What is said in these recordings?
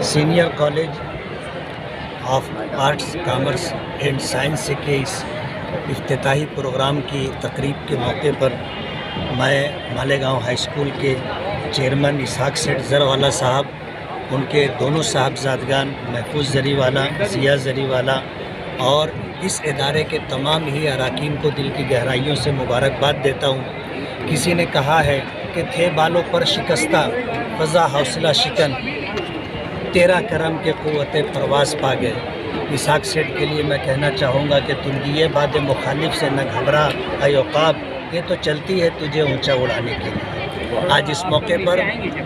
Senior college of arts commerce and science के इस इफ्तिताही programme की तकरीब के मौके पर मैं मालेगांव हाई स्कूल के चेयरमैन इसहाक सेठ ज़रवाला साहब, उनके दोनों साहबजादगान महफूज ज़रीवाला, ज़िया ज़रीवाला और इस इदारे के तमाम ही अरकान को दिल की गहराइयों से मुबारकबाद देता हूँ। किसी ने कहा है कि थे बालों पर शिकस्ता फ़ज़ा हौसला शिकन, तेरा करम के क़ुव्वते परवाज़ पा गए। इसहाक सेठ के लिए मैं कहना चाहूँगा कि तुम दिए बाद मुखालिफ से न घबरा ऐ औक़ाब, ये तो चलती है तुझे ऊंचा उड़ाने के लिए। आज इस मौके पर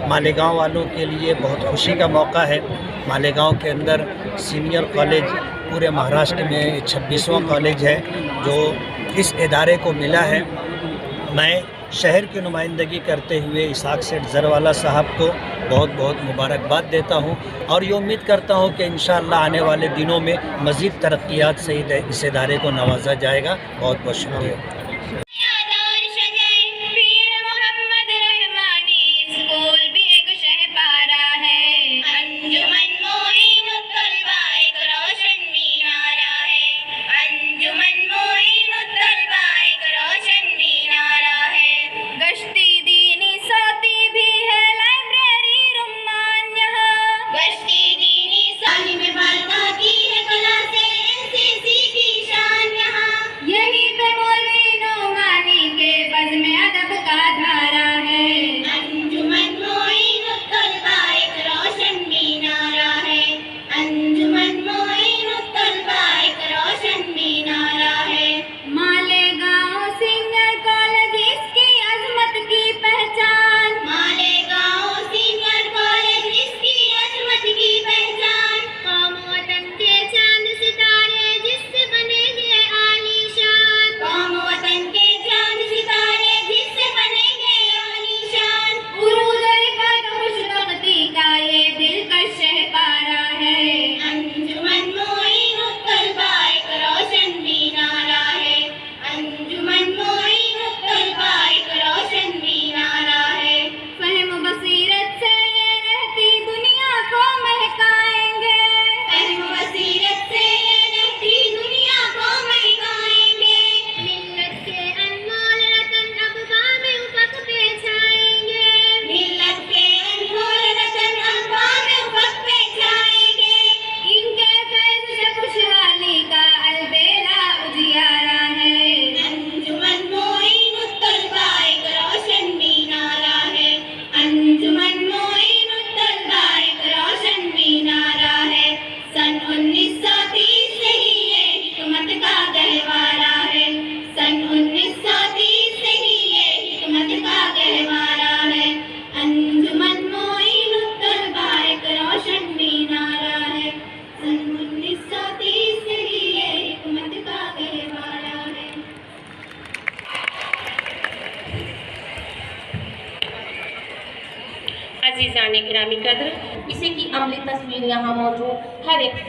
मालेगांव वालों के लिए बहुत खुशी का मौका है। मालेगांव के अंदर सीनियर कॉलेज पूरे महाराष्ट्र में 26वां कॉलेज है जो इस इदारे को मिला है। मैं शहर की नुमाइंदगी करते हुए इसहाक सेठ ज़रवाला साहब को बहुत बहुत मुबारकबाद देता हूं और ये उम्मीद करता हूं कि इंशाअल्लाह आने वाले दिनों में मज़ीद तरक्कियात से इस इदारे को नवाजा जाएगा। बहुत बहुत शुक्रिया। अजीज़ाने गिरामी कद्र, इसी की अमली तस्वीर यहाँ मौजूद हर एक